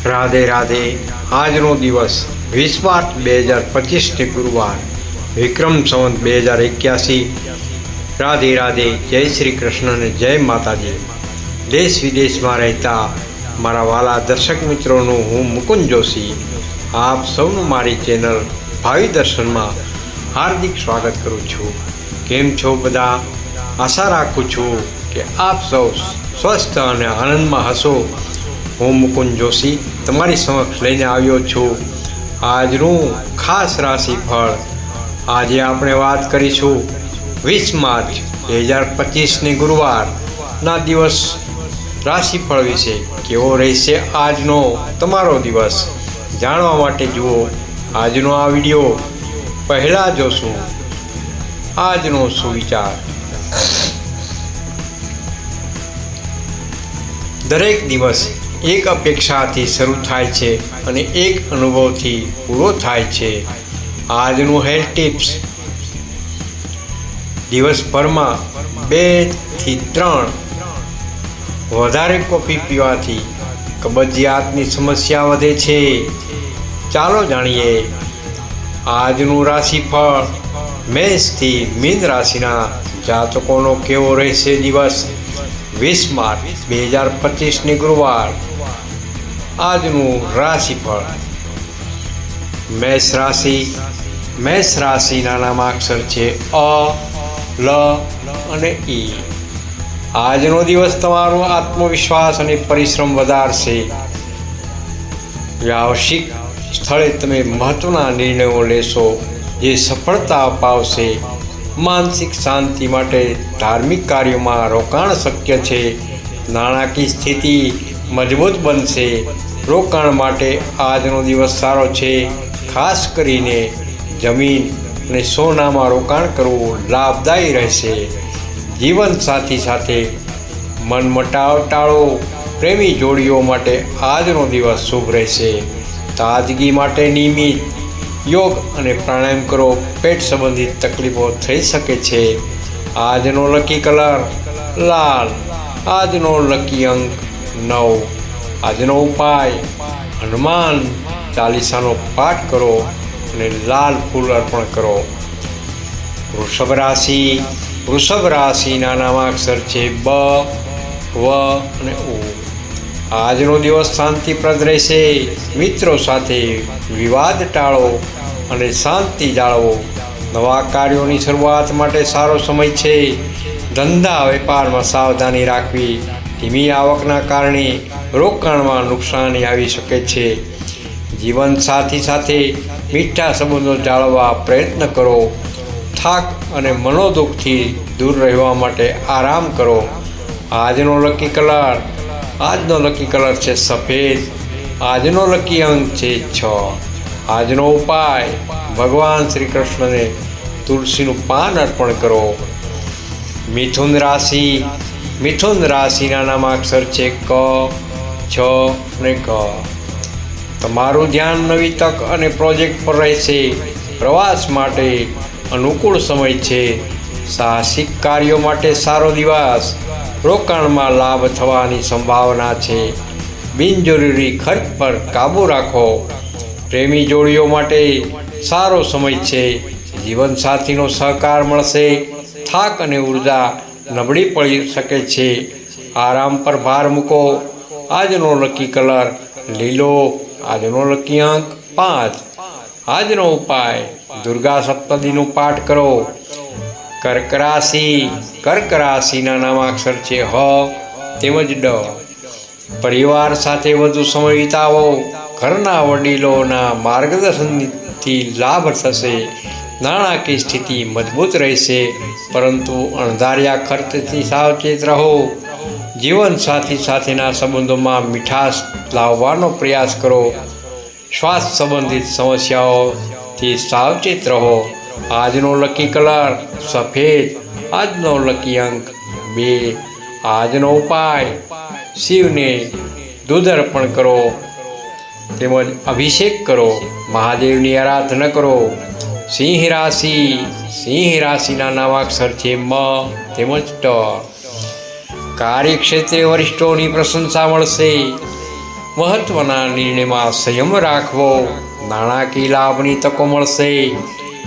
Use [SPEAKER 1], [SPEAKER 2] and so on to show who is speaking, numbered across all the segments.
[SPEAKER 1] રાધે રાધે. આજનો દિવસ 20 માર્ચ 2025 ગુરુવાર, વિક્રમ સંવત 2081. રાધે રાધે. જય શ્રી કૃષ્ણ અને જય માતાજી. દેશ વિદેશમાં રહેતા મારા વાલા દર્શક મિત્રોનું હું મુકુંદ જોશી આપ સૌનું મારી ચેનલ ભાવિ દર્શનમાં હાર્દિક સ્વાગત કરું છું. કેમ છો બધા? આશા રાખું છું કે આપ સૌ સ્વસ્થ અને આનંદમાં હશો. હું મુકુંદ જોશી તમારી સમક્ષ લઈને આવ્યો છું આજનું ખાસ રાશિફળ. આજે આપણે વાત કરીશું 20 માર્ચ 2025 ગુરુવારના દિવસ રાશિફળ વિશે. કેવો રહેશે આજનો તમારો દિવસ જાણવા માટે જુઓ આજનો આ વિડીયો. પહેલાં જોશું આજનો સુવિચાર. દરેક દિવસ એક અપેક્ષાથી શરૂ થાય છે અને એક અનુભવથી પૂરો થાય છે. આજનું હેલ્થ ટિપ્સ. દિવસભરમાં 2 થી 3 વધારે કોફી પીવાથી કબજિયાતની સમસ્યા વધે છે. ચાલો જાણીએ આજનું રાશિફળ. મેષથી મીન રાશિના જાતકોનો કેવો રહેશે દિવસ 20 માર્ચ 2025 ગુરુવાર. આજનું રાશિફળ. મેષ રાશિ. મેષ રાશિના નામાક્ષર છે અ, લ અને ઈ. આજનો દિવસ તમારો આત્મવિશ્વાસ અને પરિશ્રમ વધારશે. વ્યાવસાયિક સ્થળે તમે મહત્વના નિર્ણયો લેશો જે સફળતા અપાવશે. માનસિક શાંતિ માટે ધાર્મિક કાર્યોમાં રોકાણ શક્ય છે. નાણાકીય સ્થિતિ મજબૂત બનશે. રોકાણ માટે આજનો દિવસ સારો છે. ખાસ કરીને જમીન અને સોનામાં રોકાણ કરવું લાભદાયી રહેશે. જીવનસાથી સાથે મનમટાવ ટાળો. પ્રેમી જોડીઓ માટે આજનો દિવસ શુભ રહેશે. તાજગી માટે નિયમિત યોગ અને પ્રાણાયામ કરો. પેટ સંબંધિત તકલીફો થઈ શકે છે. આજનો લકી કલર લાલ. આજનો લકી અંક 9. આજનો ઉપાય હનુમાન ચાલીસાનો પાઠ કરો અને લાલ ફૂલ અર્પણ કરો. વૃષભ રાશિ. વૃષભ રાશિના નામાક્ષર છે બ, વ અને ઉ. આજનો દિવસ શાંતિપ્રદ રહેશે. મિત્રો સાથે વિવાદ ટાળો અને શાંતિ જાળવો. નવા કાર્યોની શરૂઆત માટે સારો સમય છે. ધંધા વેપારમાં સાવધાની રાખવી. ધીમી આવકના કારણે રોકાણમાં નુકસાની આવી શકે છે. જીવનસાથી સાથે મીઠા સંબંધો જાળવવા પ્રયત્ન કરો. થાક અને મનોદુઃખથી દૂર રહેવા માટે આરામ કરો. આજનો લકી કલર. આજનો લકી કલર છે સફેદ. આજનો લકી અંક છે 6. આજનો ઉપાય ભગવાન શ્રી કૃષ્ણને તુલસીનું પાન અર્પણ કરો. મિથુન રાશિ. મિથુન રાશિના નામાક્ષર છે ક, છ અને ક. તમારું ધ્યાન નવી તક અને પ્રોજેક્ટ પર રહેશે. પ્રવાસ માટે અનુકૂળ સમય છે. સાહસિક કાર્યો માટે સારો દિવસ. રોકાણમાં લાભ થવાની સંભાવના છે. બિનજરૂરી ખર્ચ પર કાબૂ રાખો. પ્રેમી જોડીઓ માટે સારો સમય છે. જીવનસાથીનો સહકાર મળશે. થાક અને ઉર્જા નબળી પડી શકે છે. આરામ પર ભાર મૂકો. આજનો લકી કલર લીલો. આજનો લકી અંક 5. આજનો ઉપાય દુર્ગા સપ્તશતીનો પાઠ કરો. કર્ક રાશિ. કર્ક રાશિના નામાક્ષર છે હ તેમજ ડ. પરિવાર સાથે વધુ સમય વિતાવો. ઘરના વડીલોના માર્ગદર્શનથી લાભ થશે. નાણાકીય સ્થિતિ મજબૂત રહેશે પરંતુ અણધાર્યા ખર્ચથી સાવચેત રહો. જીવનસાથી સાથેના સંબંધોમાં મીઠાશ લાવવાનો પ્રયાસ કરો. શ્વાસ સંબંધિત સમસ્યાઓથી સાવચેત રહો. આજનો લકી કલર સફેદ. આજનો લકી અંક 2. આજનો ઉપાય શિવને દૂધ અર્પણ કરો તેમજ અભિષેક કરો. મહાદેવની આરાધના કરો. સિંહ રાશિ. સિંહ રાશિના નામાક્ષર છે મ તેમજ ટ. કાર્યક્ષેત્રે વરિષ્ઠોની પ્રશંસા મળશે. મહત્વના નિર્ણયમાં સંયમ રાખવો, નાણાકીય લાભની તકો મળશે,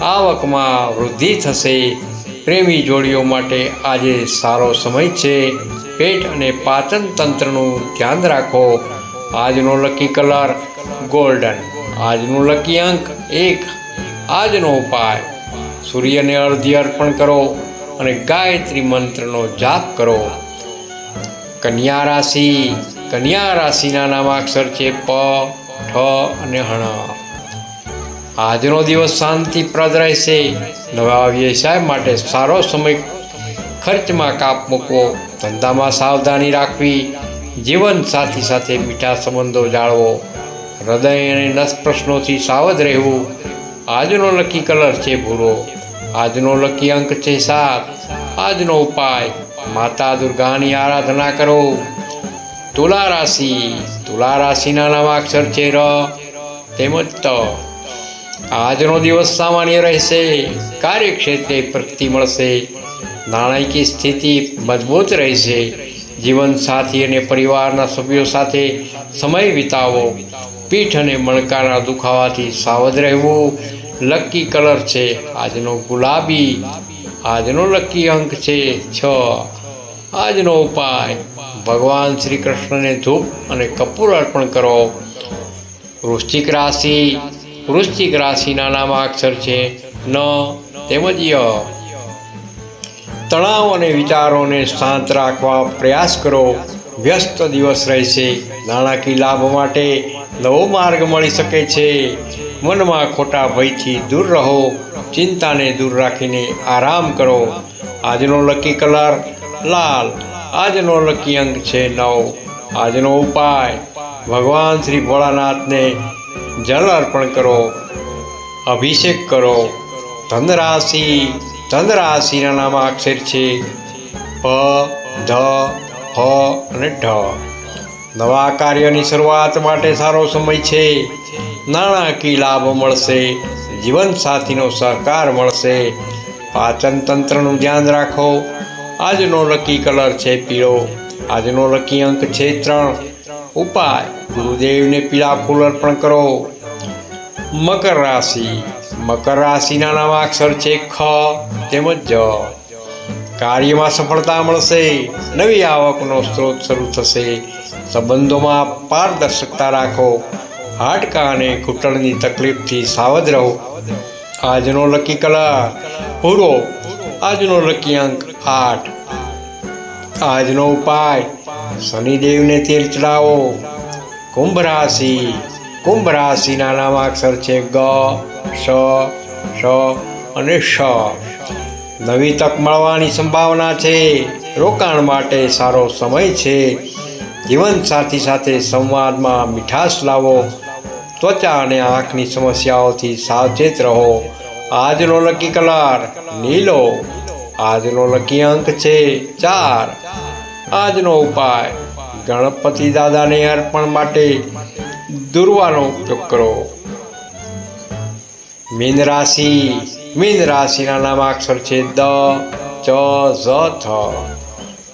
[SPEAKER 1] આવકમાં વૃદ્ધિ થશે. પ્રેમી જોડીઓ માટે આજે સારો સમય છે. પેટ અને પાચન તંત્રનું ધ્યાન રાખો. આજનો લકી કલર ગોલ્ડન. આજનું લકી અંક 1. આજનો ઉપાય સૂર્યને અર્ધ્ય અર્પણ કરો અને ગાયત્રી મંત્રનો જાપ કરો. કન્યા રાશિ. કન્યા રાશિના નામાક્ષર છે પ, ઠ અને હણ. આજનો દિવસ શાંતિપ્રદ રહેશે. નવા વ્યવસાય માટે સારો સમય. ખર્ચમાં કાપ મૂકવો, ધંધામાં સાવધાની રાખવી, જીવન સાથી સાથે મીઠા સંબંધો જાળવો, હૃદય અને નસ પ્રશ્નોથી સાવધ રહેવું. આજનો લકી કલર છે ભૂરો. આજનો લકી અંક છે 7. આજનો ઉપાય માતા દુર્ગાની આરાધના કરો. તુલા રાશિ. તુલા રાશિના નામાક્ષર છે ર તેમજ ત. આજનો દિવસ સામાન્ય રહેશે. કાર્યક્ષેત્રે પ્રગતિ મળશે. નાણાકીય સ્થિતિ મજબૂત રહેશે. જીવન સાથી અને પરિવારના સભ્યો સાથે સમય વિતાવો. પીઠ અને મણકાના દુખાવાથી સાવધ રહેવું. લકી કલર છે આજનો ગુલાબી. આજનો લકી અંક છે 6. આજનો ઉપાય ભગવાન શ્રી કૃષ્ણને ધૂપ અને કપૂર અર્પણ કરો. વૃશ્ચિક રાશિ. વૃશ્ચિક રાશિના નામાક્ષર છે ન તેમજ ય. તણાવ અને વિચારોને શાંત રાખવા પ્રયાસ કરો. વ્યસ્ત દિવસ રહેશે. નાણાકીય લાભ માટે નવો માર્ગ મળી શકે છે. મનમાં ખોટા ભયથી દૂર રહો. ચિંતાને દૂર રાખીને આરામ કરો. આજનો લકી કલર લાલ. આજનો લકી અંક છે 9. આજનો ઉપાય ભગવાન શ્રી ભોળાનાથને જલ અર્પણ કરો, અભિષેક કરો. ધન રાશિ. ધન રાશિના નામાક્ષર છે પ, ધ, ફ અને ઢ. નવા કાર્યની શરૂઆત માટે સારો સમય છે. નાણાકીય લાભ મળશે. જીવનસાથીનો સહકાર મળશે. પાચન તંત્રનું ધ્યાન રાખો. આજનો લકી કલર છે પીળો. આજનો લકી અંક છે 3. ઉપાય ગુરુદેવને પીળા ફૂલ અર્પણ કરો. મકર રાશિ. મકર રાશિના નામાક્ષર છે ખ તેમજ જ. કાર્યમાં સફળતા મળશે. નવી આવકનો સ્ત્રોત શરૂ થશે. સંબંધોમાં પારદર્શકતા રાખો. હાડકાં અને ઘૂંટણની તકલીફથી સાવધ રહો. આજનો લકી કલર ભૂરો. આજનો લકી અંક 8. આજનો ઉપાય શનિદેવને તેલ ચડાવો. કુંભ રાશિ. કુંભ રાશિના નામાક્ષર છે ગ, શ, શ અને શ. નવી તક મળવાની સંભાવના છે. રોકાણ માટે સારો સમય છે. જીવનસાથી સાથે સંવાદમાં મીઠાશ લાવો. ત્વચા અને આંખની સમસ્યાઓથી સાવચેત રહો. આજનો લકી કલર નીલો. આજનો લકી અંક છે 4. આજનો ઉપાય ગણપતિ દાદાને અર્પણ માટે દુર્વાનો ઉપયોગ કરો. મીન રાશિ. મીન રાશિના નામાક્ષર છે દ, ચ, ઝ, થ.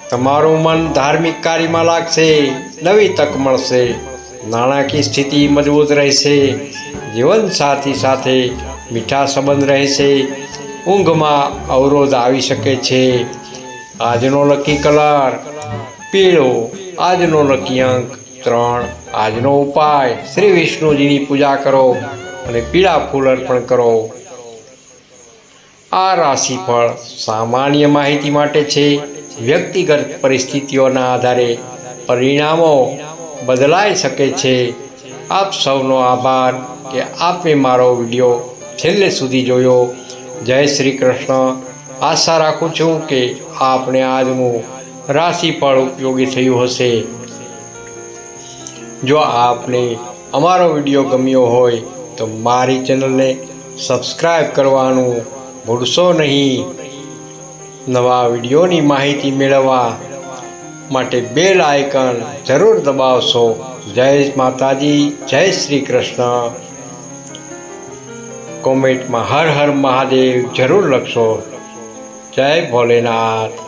[SPEAKER 1] તમારું મન ધાર્મિક કાર્યમાં લાગશે. નવી તક મળશે. નાણાકીય સ્થિતિ મજબૂત રહેશે. જીવનસાથી સાથે મીઠા સંબંધ રહેશે. ઊંઘમાં અવરોધ આવી શકે છે. આજનો લકી કલર પીળો. આજનો લકી અંક 3. આજનો ઉપાય શ્રી વિષ્ણુજીની પૂજા કરો અને પીળા ફૂલ અર્પણ કરો. આ રાશિફળ સામાન્ય માહિતી માટે છે. વ્યક્તિગત પરિસ્થિતિઓના આધારે પરિણામો બદલાઈ શકે છે. આપ સૌનો આભાર કે આપે મારો વિડીયો છેલ્લે સુધી જોયો. જય શ્રી કૃષ્ણ. આશા રાખું છું કે આપને આજનું રાશિફળ ઉપયોગી થયું હશે. જો આપને અમારો વિડીયો ગમ્યો હોય તો મારી ચેનલને સબસ્ક્રાઈબ કરવાનું ભૂલશો નહીં. નવા વિડીયોની માહિતી મેળવવા માટે બેલ આઇકન જરૂર દબાવશો. જય માતાજી. જય શ્રી કૃષ્ણ. કોમેન્ટમાં હર હર મહાદેવ જરૂર લખશો. જય ભોલેનાથ.